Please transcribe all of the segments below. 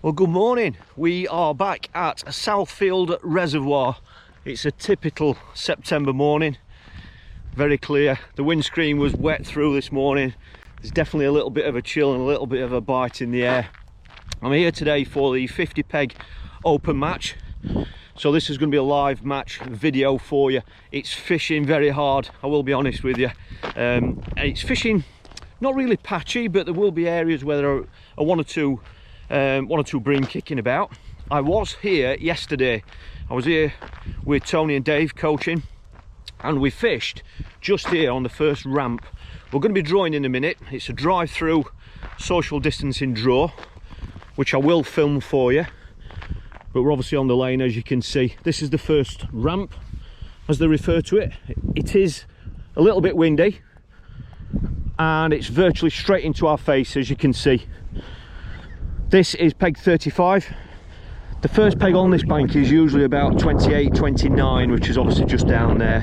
Well, good morning. We are back at Southfield Reservoir. It's a typical September morning, very clear. The windscreen was wet through this morning. There's definitely a little bit of a chill and a little bit of a bite in the air. I'm here today for the 50 peg open match. So this is going to be a live match video for you. It's fishing very hard, I will be honest with you. It's fishing not really patchy, but there will be areas where there are one or two bream kicking about. I was here yesterday. I was here with Tony and Dave coaching, and we fished just here on the first ramp. We're going to be drawing in a minute. It's a drive-through social distancing draw, which I will film for you. But we're obviously on the lane, as you can see. This is the first ramp, as they refer to it. It is a little bit windy, and it's virtually straight into our face, as you can see. This is peg 35. The first peg on this bank is usually about 28, 29, which is obviously just down there.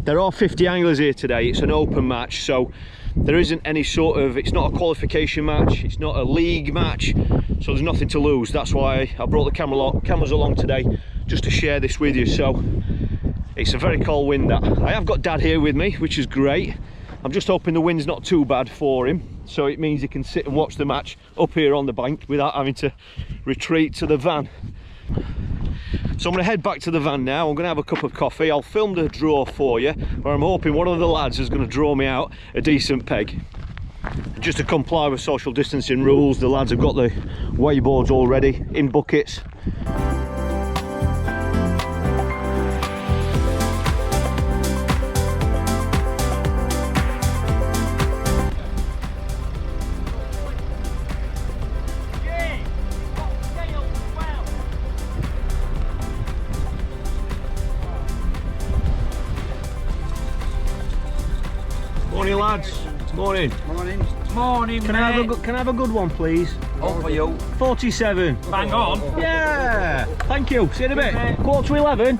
There are 50 anglers here today. It's an open match, so there isn't any sort of, it's not a qualification match, it's not a league match, so there's nothing to lose. That's why I brought the cameras along today, just to share this with you. So it's a very cold wind. That I have got Dad here with me, which is great. I'm just hoping the wind's not too bad for him, so it means he can sit and watch the match up here on the bank without having to retreat to the van. So I'm going to head back to the van now. I'm going to have a cup of coffee. I'll film the draw for you, where I'm hoping one of the lads is going to draw me out a decent peg. Just to comply with social distancing rules, the lads have got the weighboards already in buckets. Morning, lads. Morning. Morning. Morning, Can I have a good one, please? All for you. 47. Bang on. Yeah. Thank you. See you in a bit. 11:15.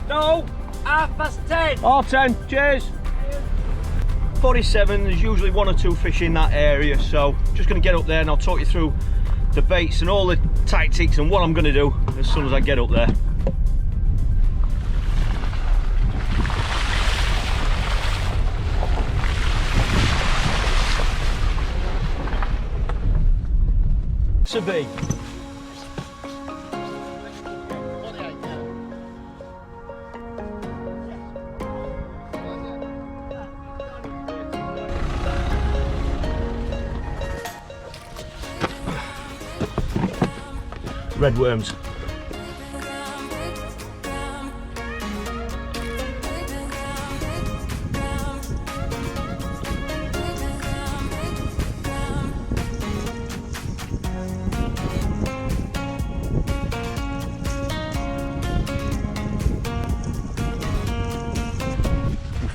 No. 10:30. Half 10. Cheers. 47. There's usually one or two fish in that area, so just going to get up there and I'll talk you through the baits and all the tactics and what I'm going to do as soon as I get up there. To be. Red worms.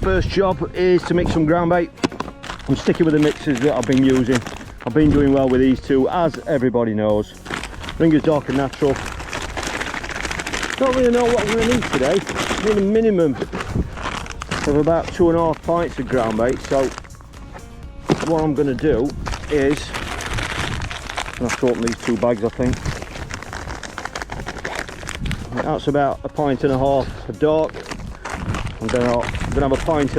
First job is to mix some ground bait. I'm sticking with the mixes that I've been using. I've been doing well with these two, as everybody knows. Ringer's Dark and Natural. Don't really know what I'm going to need today. I need a minimum of about 2.5 pints of ground bait. So what I'm going to do is, I'm going to have to open these two bags, I think. That's about 1.5 pints of dark. I'm going to have 1.5 pints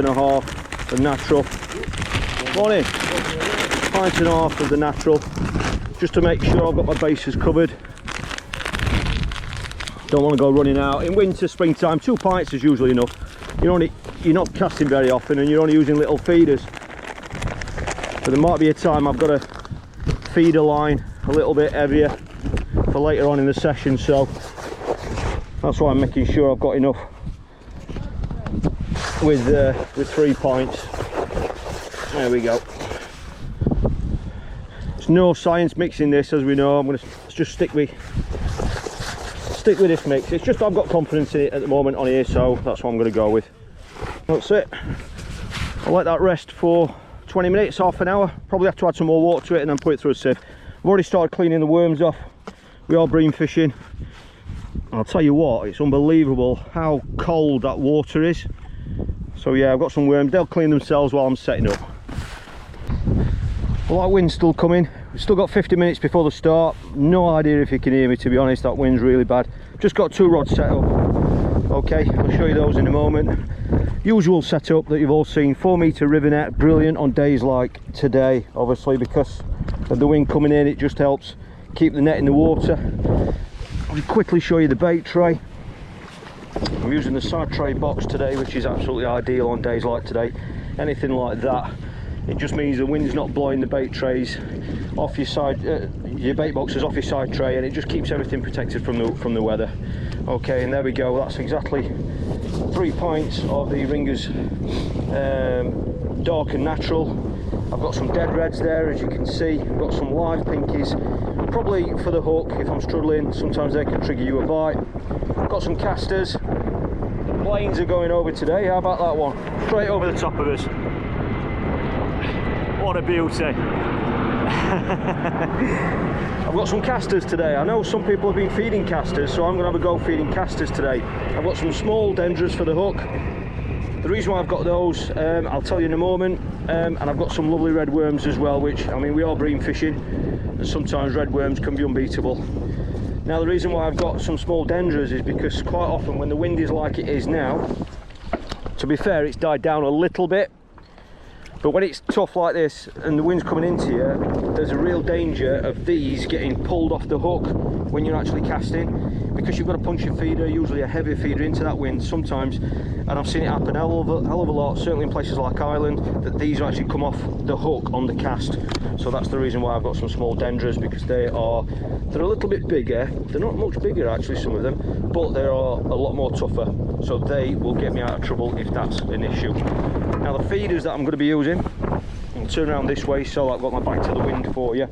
of natural. Morning. 1.5 pints of the natural, just to make sure I've got my bases covered. Don't want to go running out. In winter, springtime, 2 pints is usually enough. You're not casting very often and you're only using little feeders. But there might be a time I've got to feed a line a little bit heavier for later on in the session, so that's why I'm making sure I've got enough with 3 pints. There we go. There's no science mixing this, as we know. I'm going to just stick with this mix. It's just I've got confidence in it at the moment on here, so that's what I'm going to go with. That's it. I'll let that rest for 20 minutes, half an hour. Probably have to add some more water to it and then put it through a sieve. I've already started cleaning the worms off. We are bream fishing. I'll tell you what, it's unbelievable how cold that water is. So yeah, I've got some worms. They'll clean themselves while I'm setting up. Well, that wind's still coming. We've still got 50 minutes before the start. No idea if you can hear me, to be honest. That wind's really bad. Just got 2 rods set up. Okay, I'll show you those in a moment. Usual setup that you've all seen. 4-metre river net, brilliant on days like today, obviously, because of the wind coming in. It just helps keep the net in the water. I'll quickly show you the bait tray. I'm using the side tray box today, which is absolutely ideal on days like today. Anything like that, it just means the wind's not blowing the bait trays off your side, your bait boxes off your side tray, and it just keeps everything protected from the weather. Okay, and there we go. That's exactly 3 pints of the Ringers Dark and Natural. I've got some dead reds there, as you can see. I've got some live pinkies, probably for the hook if I'm struggling. Sometimes they can trigger you a bite. I've got some casters. Planes are going over today. How about that one? Straight over the top of us. What a beauty. I've got some casters today. I know some people have been feeding casters, so I'm going to have a go feeding casters today. I've got some small dendras for the hook. The reason why I've got those, I'll tell you in a moment. And I've got some lovely red worms as well, which, I mean, we are bream fishing, and sometimes red worms can be unbeatable. Now, the reason why I've got some small dendras is because quite often when the wind is like it is now, to be fair, it's died down a little bit. But when it's tough like this and the wind's coming into you, there's a real danger of these getting pulled off the hook when you're actually casting, because you've got to punch your feeder, usually a heavy feeder, into that wind sometimes. And I've seen it happen a hell of a lot, certainly in places like Ireland, that these actually come off the hook on the cast. So that's the reason why I've got some small dendras, because they're a little bit bigger. They're not much bigger actually, some of them, but they are a lot more tougher. So they will get me out of trouble if that's an issue. Now, the feeders that I'm going to be using, I'll turn around this way so I've got my back to the wind for you.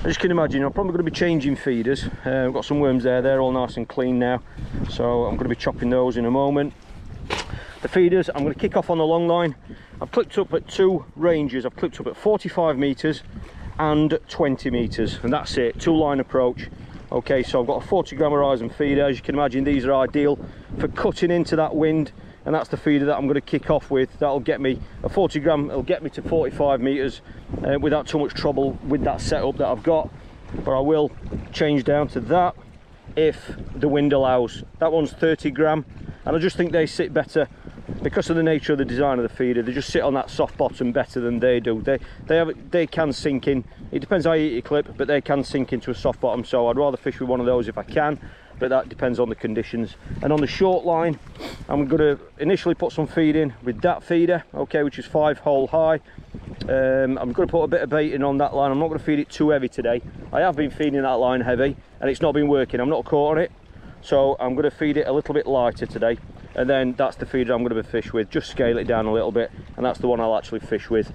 As you can imagine, I'm probably going to be changing feeders. I've got some worms there, they're all nice and clean now, so I'm going to be chopping those in a moment. The feeders, I'm going to kick off on the long line. I've clipped up at 2 ranges. I've clipped up at 45 metres and 20 metres, and that's it, 2-line approach. Okay, so I've got a 40-gram horizon feeder. As you can imagine, these are ideal for cutting into that wind, and that's the feeder that I'm going to kick off with. That'll get me a 40-gram, it'll get me to 45 metres without too much trouble with that setup that I've got. But I will change down to that if the wind allows. That one's 30-gram, and I just think they sit better because of the nature of the design of the feeder. They just sit on that soft bottom better than they do. They can sink in. It depends how you eat your clip, but they can sink into a soft bottom, so I'd rather fish with one of those if I can, but that depends on the conditions. And on the short line, I'm going to initially put some feed in with that feeder, okay, which is 5-hole high. I'm going to put a bit of bait in on that line. I'm not going to feed it too heavy today. I have been feeding that line heavy and it's not been working. I'm not caught on it, so I'm going to feed it a little bit lighter today, and then that's the feeder I'm going to fish with. Just scale it down a little bit, and that's the one I'll actually fish with.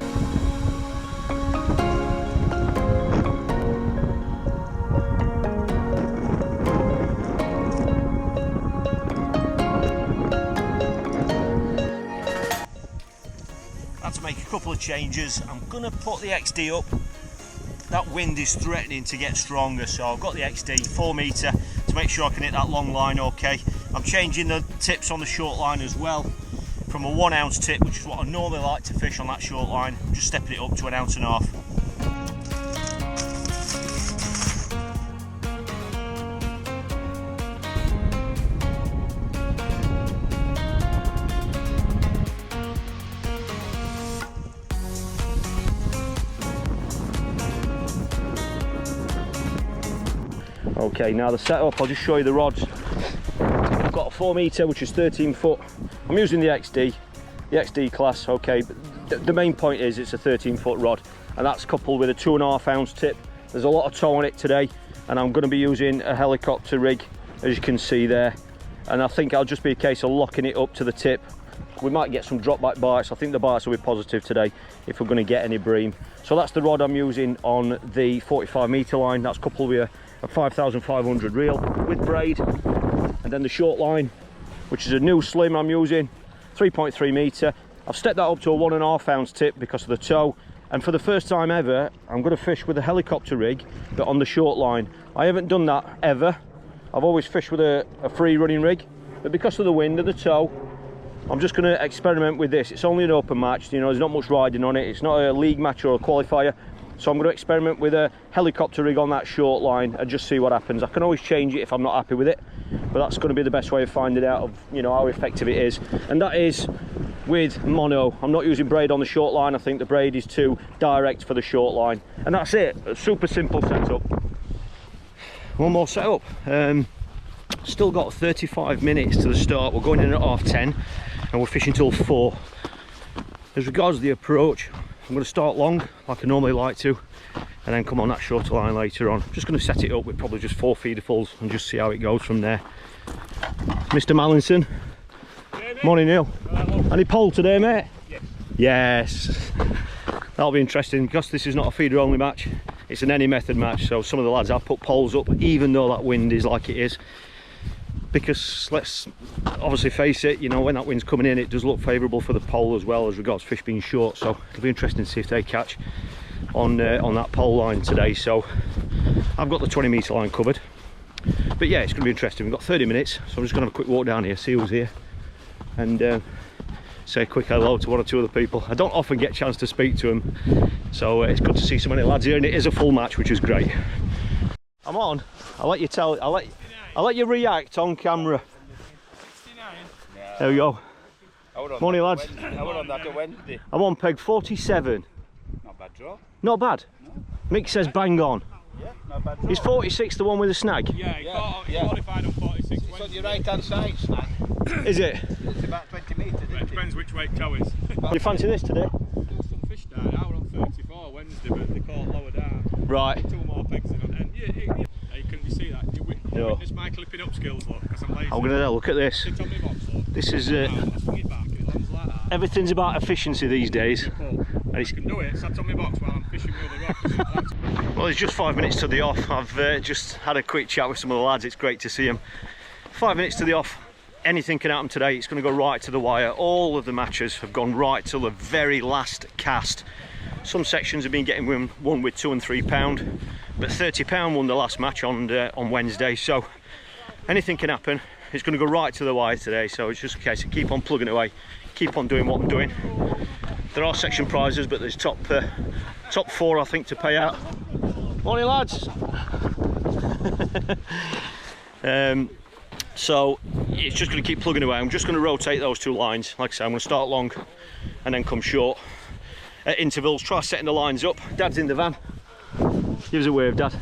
To make a couple of changes, I'm going to put the XD up. That wind is threatening to get stronger, so I've got the XD 4 metre to make sure I can hit that long line okay. I'm changing the tips on the short line as well, from a 1 ounce tip, which is what I normally like to fish on that short line. I'm just stepping it up to 1.5 ounces. Okay, now the setup, I'll just show you the rods. I've got a 4 metre, which is 13 foot. I'm using the XD class, okay, but the main point is it's a 13 foot rod, and that's coupled with a 2.5 ounce tip. There's a lot of tow on it today, and I'm going to be using a helicopter rig, as you can see there, and I think I'll just be a case of locking it up to the tip. We might get some drop back bites. I think the bites will be positive today if we're going to get any bream. So that's the rod I'm using on the 45 metre line. That's coupled with a 5,500 reel with braid, and then the short line, which is a new slim I'm using, 3.3 metre. I've stepped that up to a 1.5 ounce tip because of the tow, and for the first time ever I'm going to fish with a helicopter rig, but on the short line. I haven't done that ever. I've always fished with a free running rig, but because of the wind and the tow, I'm just going to experiment with this. It's only an open match, you know, there's not much riding on it. It's not a league match or a qualifier, So I'm going to experiment with a helicopter rig on that short line and just see what happens. I can always change it if I'm not happy with it, but that's going to be the best way of finding out of, you know, how effective it is. And that is with mono. I'm not using braid on the short line. I think the braid is too direct for the short line. And that's it. A super simple setup. One more setup. Still got 35 minutes to the start. We're going in at 10:30 and we're fishing till 4. As regards the approach, I'm going to start long like I normally like to, and then come on that shorter line later on. I'm just going to set it up with probably just 4 feederfuls and just see how it goes from there. Mr. Mallinson. Morning, Neil. Any pole today, mate? Yes. Yes. That'll be interesting because this is not a feeder only match. It's an any method match, so some of the lads have put poles up even though that wind is like it is. Because let's obviously face it, you know, when that wind's coming in, it does look favourable for the pole as well as regards fish being short. So it'll be interesting to see if they catch on that pole line today. So I've got the 20 metre line covered. But yeah, it's going to be interesting. We've got 30 minutes, so I'm just going to have a quick walk down here, see who's here, and say a quick hello to 1 or 2 other people. I don't often get a chance to speak to them, so it's good to see so many lads here, and it is a full match, which is great. I'm on. I'll let you tell. I'll let you react on camera. 69. There we go. Morning, lads. I went on that on Wednesday. I'm on peg 47. Not bad draw. Not bad. No. Mick says bang on. Yeah, not bad draw. Is 46 the one with the snag? Yeah, he qualified on 46. It's on your right hand side, snag. Is it? It's about 20 metres. It depends which way toe is. You fancy this today? Some fish died out on 34 Wednesday, but they caught lower down. Right. 2 more pegs in on, and you couldn't see that. You witness my clipping up skills, look, because I'm lazy. I'm going to look at this. Sit on my box, look. This is I'll swing it back, and it lands like that. everything's about efficiency these days. And I can do it, sat on my box while I'm fishing with the rocks. Well, it's just 5 minutes to the off. I've just had a quick chat with some of the lads. It's great to see them. 5 minutes to the off. Anything can happen today. It's going to go right to the wire. All of the matches have gone right till the very last cast. Some sections have been getting won with £2 and £3, but £30 won the last match on Wednesday. So anything can happen. It's going to go right to the wire today. So it's just a case of keep on plugging away, keep on doing what I'm doing. There are section prizes, but there's top 4 I think to pay out. Morning, lads. So it's just going to keep plugging away. I'm just going to rotate those 2 lines. Like I say, I'm going to start long and then come short at intervals. Try setting the lines up. Dad's in the van. Give us a wave, Dad.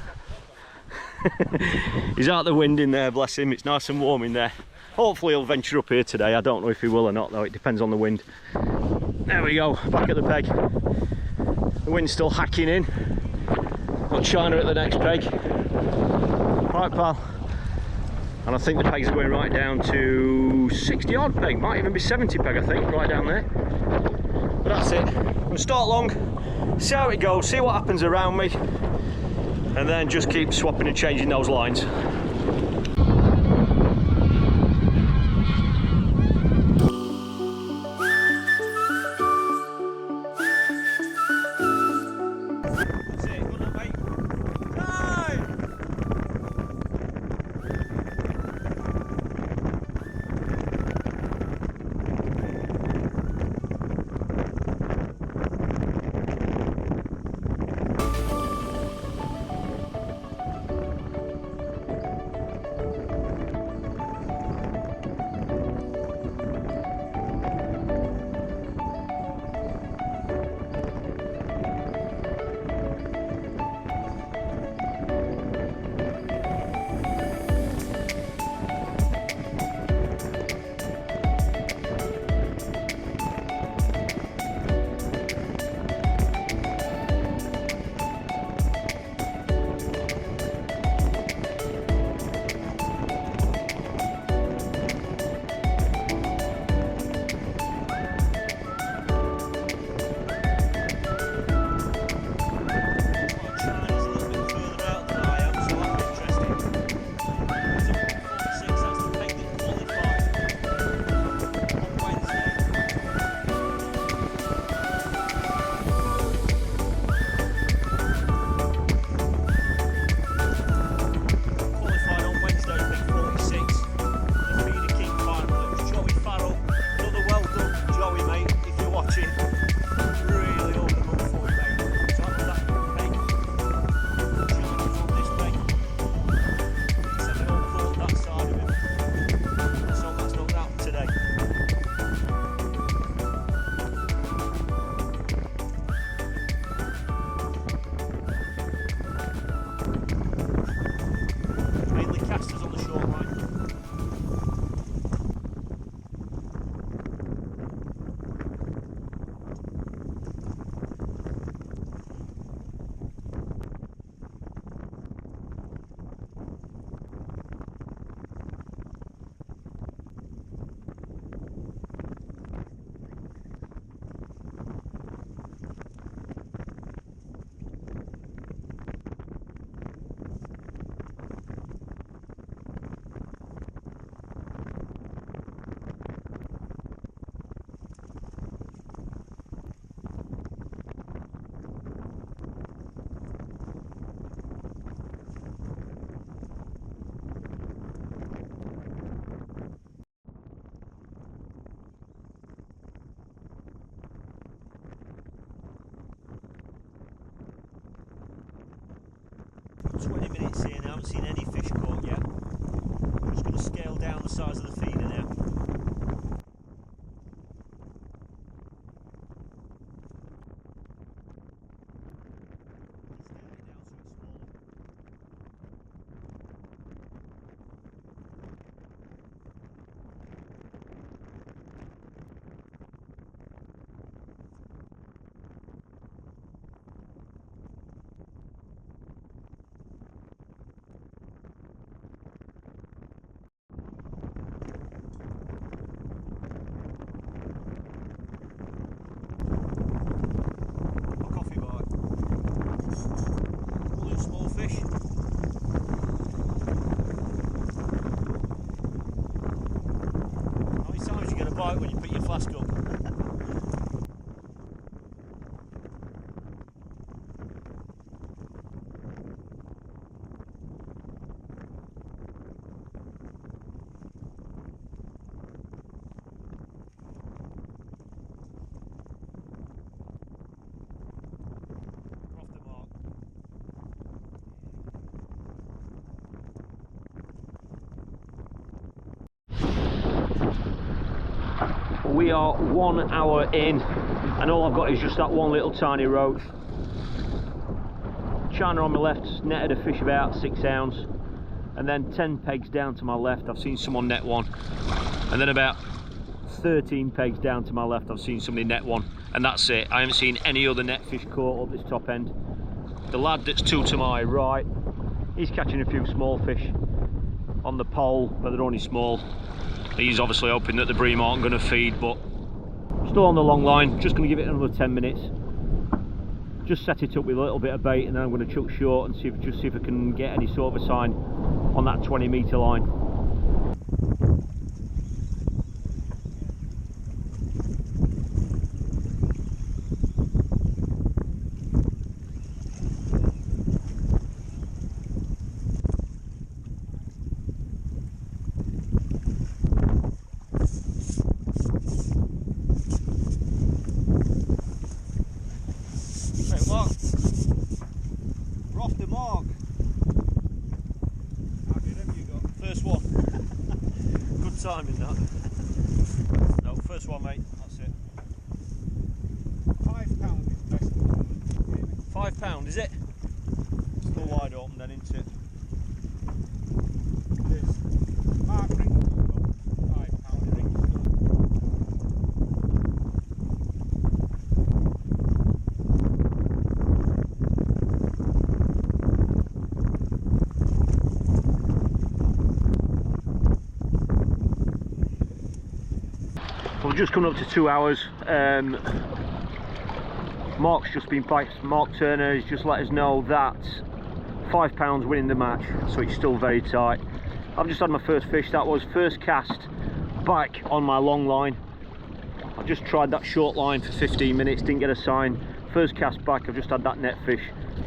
He's out the wind in there, bless him. It's nice and warm in there. Hopefully he'll venture up here today. I don't know if he will or not though. It depends on the wind. There we go, back at the peg. The wind's still hacking in. Got China at the next peg. Right, pal. And I think the pegs are going right down to 60 odd peg, might even be 70 peg I think, right down there. But that's it. I'm going to start long, see how it goes, see what happens around me, and then just keep swapping and changing those lines. 20 minutes in, I haven't seen any fish caught yet. I'm just going to scale down the size of the feeder now. When you put your flask up. We are 1 hour in and all I've got is just that one little tiny roach. China on my left netted a fish about 6 ounce, and then 10 pegs down to my left I've seen someone net one, and then about 13 pegs down to my left I've seen somebody net one, and that's it. I haven't seen any other net fish caught up this top end. The lad that's 2 to my right, he's catching a few small fish on the pole, but they're only small. He's obviously hoping that the bream aren't going to feed, but still on the long line. Just going to give it another 10 minutes. Just set it up with a little bit of bait, and then I'm going to chuck short and see if I can get any sort of a sign on that 20-metre line. Timing that. No, first one, mate. That's it. £5 is best. £5, is it? Still wide open then, isn't it? There's Mark rings £5 rings. We've just come up to 2 hours. Mark's just been back. Mark Turner has just let us know that £5 winning the match, so it's still very tight. I've just had my first fish. That was first cast back on my long line. I've just tried that short line for 15 minutes, didn't get a sign. First cast back, I've just had that net fish,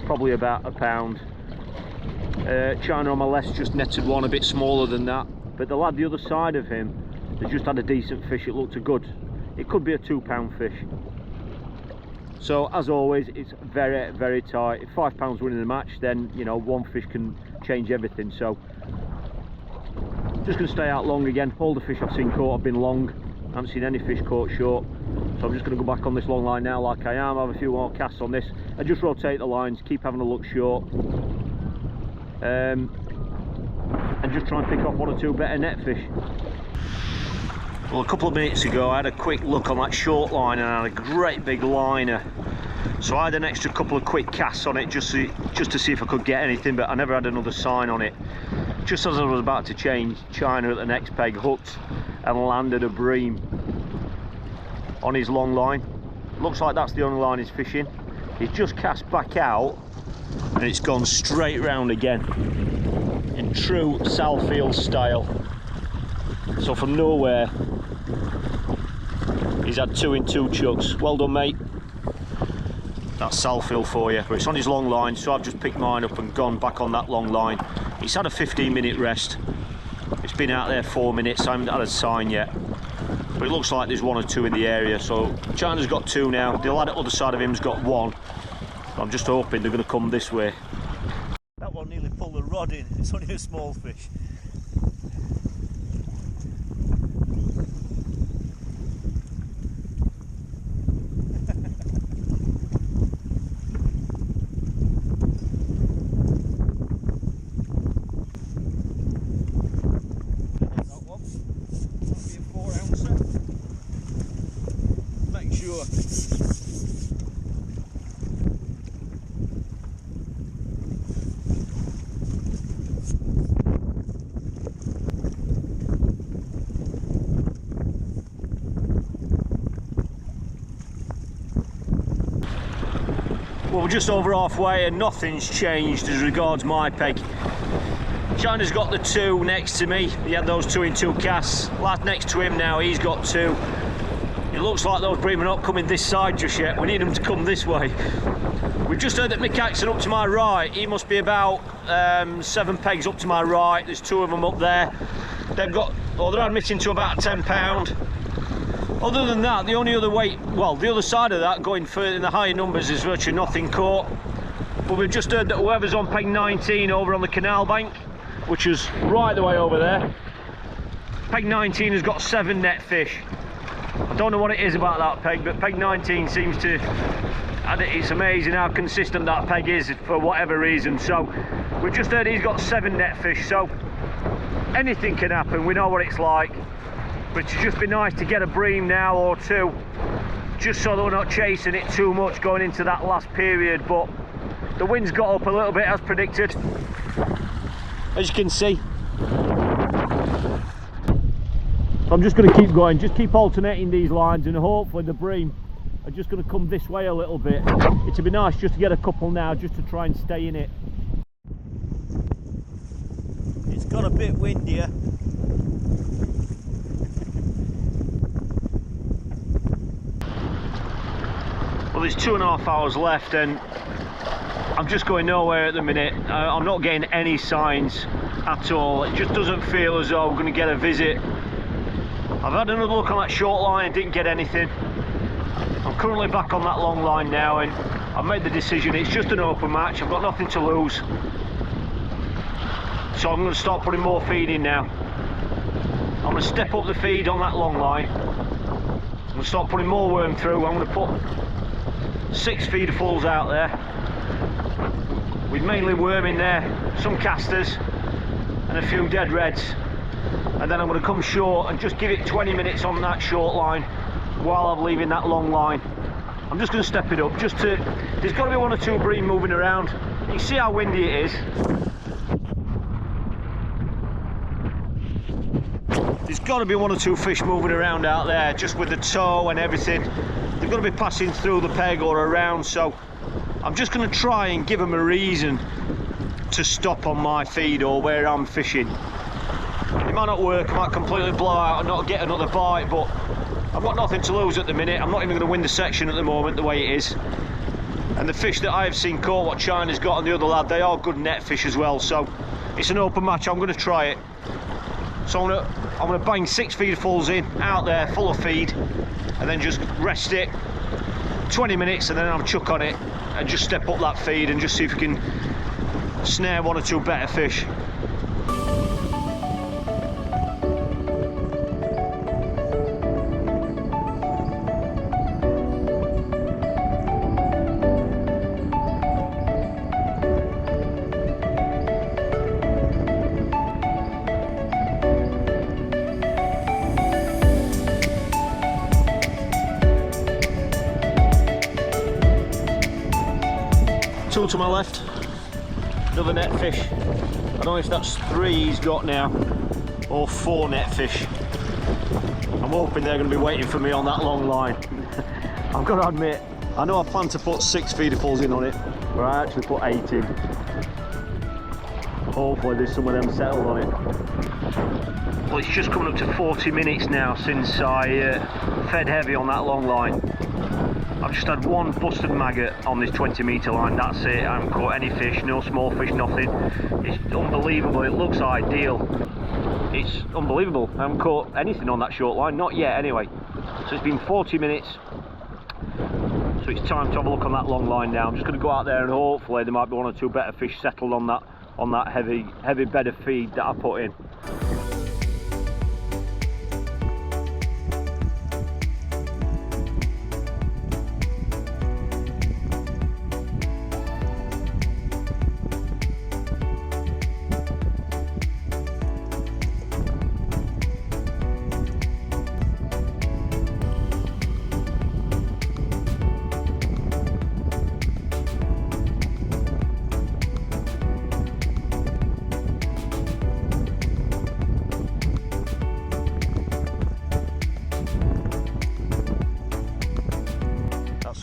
probably about £1. China on my left's just netted one a bit smaller than that, but the lad the other side of him has just had a decent fish. It looked good. It could be a £2 fish. So as always, it's very, very tight. If £5 winning the match, then you know one fish can change everything. So just going to stay out long again. All the fish I've seen caught have been long. I haven't seen any fish caught short. So I'm just going to go back on this long line now like I am, have a few more casts on this and just rotate the lines, keep having a look short, and just try and pick off 1 or 2 better net fish. Well, a couple of minutes ago I had a quick look on that short line and I had a great big liner, so I had an extra couple of quick casts on it just to see if I could get anything, but I never had another sign on it. Just as I was about to change, China at the next peg hooked and landed a bream on his long line. Looks like that's the only line he's fishing. He's just cast back out and it's gone straight round again in true Southfield style. So from nowhere he's had 2 in 2 chucks. Well done, mate. That's Southfield for you. But it's on his long line, so I've just picked mine up and gone back on that long line. He's had a 15-minute rest. It's been out there 4 minutes. I haven't had a sign yet, but it looks like there's 1 or 2 in the area. So China's got 2 now. The lad at the other side of him's got 1. I'm just hoping they're going to come this way. That one nearly pull the rod in, it's only a small fish. Well, we're just over halfway and nothing's changed as regards my peg. China's got the 2 next to me. He had those 2 in 2 casts. Lad next to him now, he's got 2. It looks like those bream are not coming this side just yet. We need them to come this way. We've just heard that Mick Axon up to my right. He must be about 7 pegs up to my right. There's 2 of them up there. They've got, they're admitting to about £10. Other than that, the only other weight, well, the other side of that, going further in the higher numbers, is virtually nothing caught. But we've just heard that whoever's on peg 19 over on the canal bank, which is right the way over there, peg 19 has got 7 net fish. I don't know what it is about that peg, but peg 19 seems to, it's amazing how consistent that peg is for whatever reason. So we've just heard he's got 7 net fish, so anything can happen, we know what it's like. But it's just be nice to get a bream now or 2, just so that we're not chasing it too much going into that last period. But the wind's got up a little bit as predicted, as you can see. I'm just going to keep going, just keep alternating these lines, and hopefully the bream are just going to come this way a little bit. It'd be nice just to get a couple now, just to try and stay in it. It's got a bit windier. Well, there's 2.5 hours left and I'm just going nowhere at the minute. I'm not getting any signs at all. It just doesn't feel as though we're going to get a visit. I've had another look on that short line and didn't get anything. I'm currently back on that long line now and I've made the decision. It's just an open match. I've got nothing to lose. So I'm going to start putting more feed in now. I'm going to step up the feed on that long line. I'm going to start putting more worm through. I'm going to put 6 feederfuls out there with mainly worm in there, some casters and a few dead reds, and then I'm going to come short and just give it 20 minutes on that short line while I'm leaving that long line. I'm just going to step it up, just to, there's got to be 1 or 2 bream moving around. You see how windy it is. There's got to be 1 or 2 fish moving around out there, just with the tow and everything. They've got to be passing through the peg or around, so I'm just going to try and give them a reason to stop on my feed or where I'm fishing. It might not work, I might completely blow out and not get another bite, but I've got nothing to lose at the minute. I'm not even going to win the section at the moment the way it is. And the fish that I've seen caught, what China's got and the other lad, they are good net fish as well, so it's an open match. I'm going to try it. So I'm going to bang 6 feederfuls in, out there, full of feed, and then just rest it 20 minutes and then I'll chuck on it and just step up that feed and just see if we can snare 1 or 2 better fish. Two to my left, another net fish. I don't know if that's 3 he's got now or 4 net fish. I'm hoping they're going to be waiting for me on that long line. I've got to admit, I know I plan to put 6 feederfuls in on it, but I actually put 8 in. Hopefully there's some of them settled on it. Well, it's just coming up to 40 minutes now since I fed heavy on that long line. I've just had 1 busted maggot on this 20-metre line, that's it. I haven't caught any fish, no small fish, nothing. It's unbelievable, it looks ideal. It's unbelievable, I haven't caught anything on that short line, not yet anyway. So it's been 40 minutes, so it's time to have a look on that long line now. I'm just going to go out there and hopefully there might be 1 or 2 better fish settled on on that heavy bed of feed that I put in.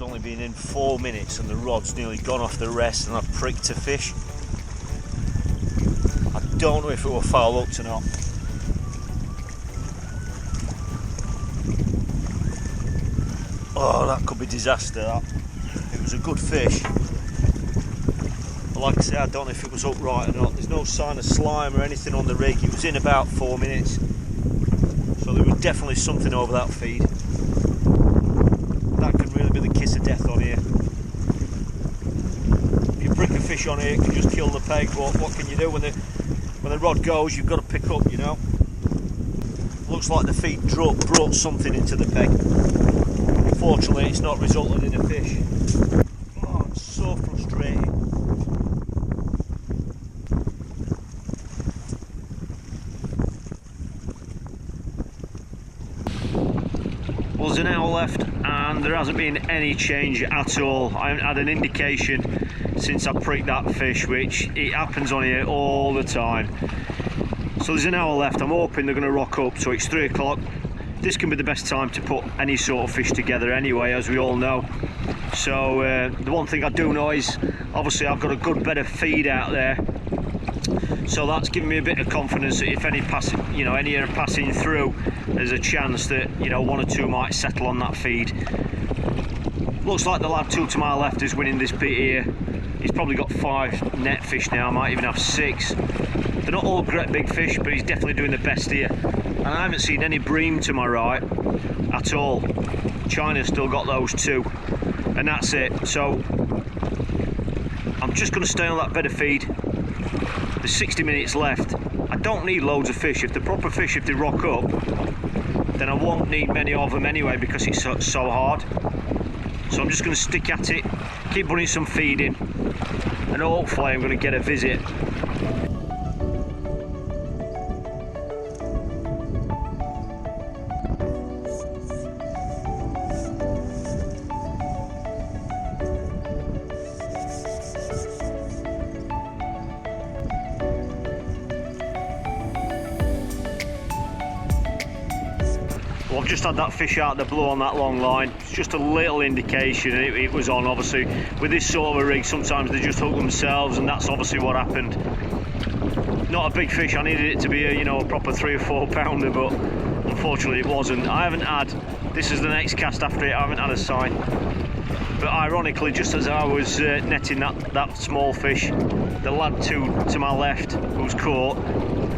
Only been in 4 minutes and the rod's nearly gone off the rest and I've pricked a fish. I don't know if it will foul hooked or not. Oh, that could be disaster, that. It was a good fish. But like I say, I don't know if it was hooked right or not. There's no sign of slime or anything on the rig. It was in about 4 minutes. So there was definitely something over that feed. That can really be the kiss of death on here. If you prick a fish on here, it can just kill the peg, but what can you do when the rod goes? You've got to pick up, you know. Looks like the feed brought something into the peg. Unfortunately, it's not resulted in a fish. Oh, it's so frustrating. Well, there's an hour left and there hasn't been any change at all. I haven't had an indication since I pricked that fish, which it happens on here all the time. So there's an hour left. I'm hoping they're going to rock up. So it's 3 o'clock. This can be the best time to put any sort of fish together anyway, as we all know. So the one thing I do know is obviously I've got a good bed of feed out there. So that's giving me a bit of confidence that if any are passing through, there's a chance that, you know, 1 or 2 might settle on that feed. Looks like the lad 2 to my left is winning this bit here. He's probably got 5 net fish now, might even have 6. They're not all great big fish, but he's definitely doing the best here. And I haven't seen any bream to my right at all. China's still got those 2, and that's it. So I'm just going to stay on that bed of feed. There's 60 minutes left. I don't need loads of fish. If they're proper fish, if they rock up, then I won't need many of them anyway because it's so hard. So I'm just going to stick at it, keep putting some feed in, and hopefully I'm going to get a visit. Well, I've just had that fish out of the blue on that long line. It's just a little indication it was on. Obviously with this sort of a rig sometimes they just hook themselves, and that's obviously what happened. Not a big fish. I needed it to be a proper 3 or 4 pounder, but unfortunately it wasn't. I haven't had, this is the next cast after it, I haven't had a sign. But ironically, just as I was netting that small fish, the lad to my left who was caught,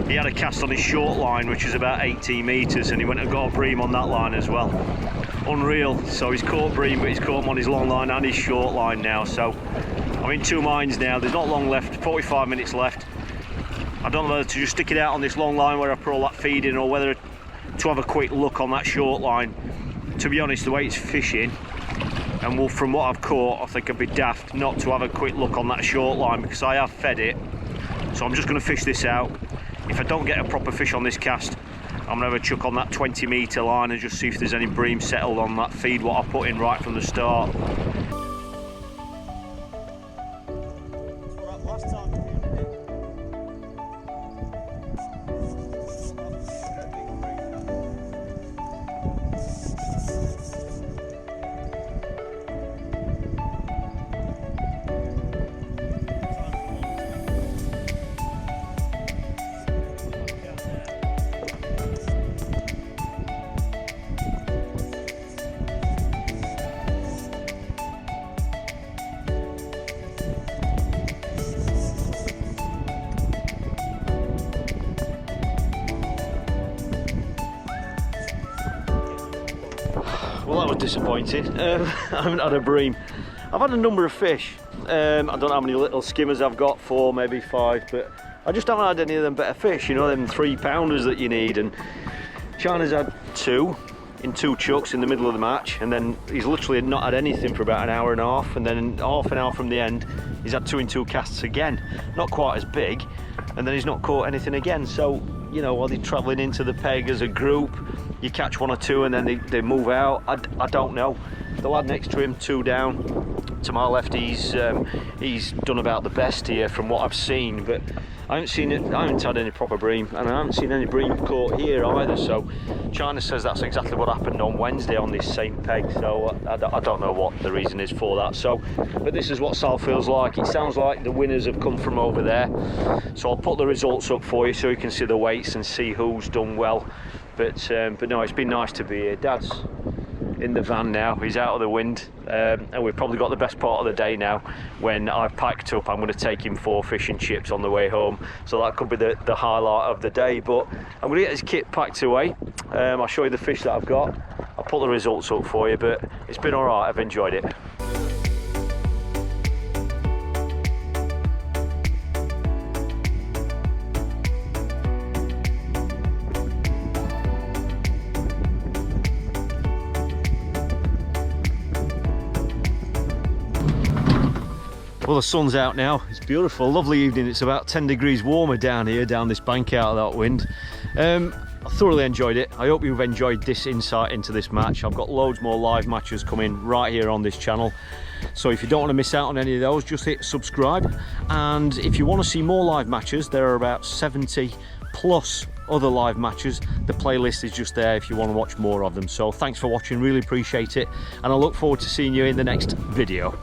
he had a cast on his short line, which is about 18 metres, and he went and got a bream on that line as well. Unreal. So he's caught bream, but he's caught him on his long line and his short line now. So I'm in 2 minds now. There's not long left, 45 minutes left. I don't know whether to just stick it out on this long line where I put all that feed in, or whether to have a quick look on that short line. To be honest, the way it's fishing, and from what I've caught, I think I'd be daft not to have a quick look on that short line, because I have fed it. So I'm just going to fish this out. If I don't get a proper fish on this cast, I'm going to have a chuck on that 20 metre line and just see if there's any bream settled on that feed what I put in right from the start. Well, that was disappointing. I haven't had a bream. I've had a number of fish, I don't know how many little skimmers I've got, 4, maybe 5, but I just haven't had any of them better fish, you know, them 3-pounders that you need. And China's had 2 in 2 chucks in the middle of the match, and then he's literally not had anything for about an hour and a half, and then half an hour from the end he's had 2 in 2 casts again, not quite as big, and then he's not caught anything again. So, you know, while they're travelling into the peg as a group, you catch 1 or 2 and then they move out. I don't know. The lad next to him, 2 down to my left, he's done about the best here from what I've seen, but I haven't had any proper bream, and I haven't seen any bream caught here either. So China says that's exactly what happened on Wednesday on this same peg, so I don't know what the reason is for that. So, but this is what Southfield's like. It sounds like the winners have come from over there, so I'll put the results up for you so you can see the weights and see who's done well. But no, it's been nice to be here. Dad's in the van now, he's out of the wind, and we've probably got the best part of the day now. When I've packed up, I'm going to take him for fish and chips on the way home, so that could be the highlight of the day. But I'm going to get his kit packed away. I'll show you the fish that I've got, I'll put the results up for you, but it's been alright, I've enjoyed it. Well, the sun's out now, it's beautiful, lovely evening. It's about 10 degrees warmer down here, down this bank out of that wind. I thoroughly enjoyed it. I hope you've enjoyed this insight into this match. I've got loads more live matches coming right here on this channel, so if you don't want to miss out on any of those, just hit subscribe. And if you want to see more live matches, there are about 70 plus other live matches. The playlist is just there if you want to watch more of them. So thanks for watching, really appreciate it, and I look forward to seeing you in the next video.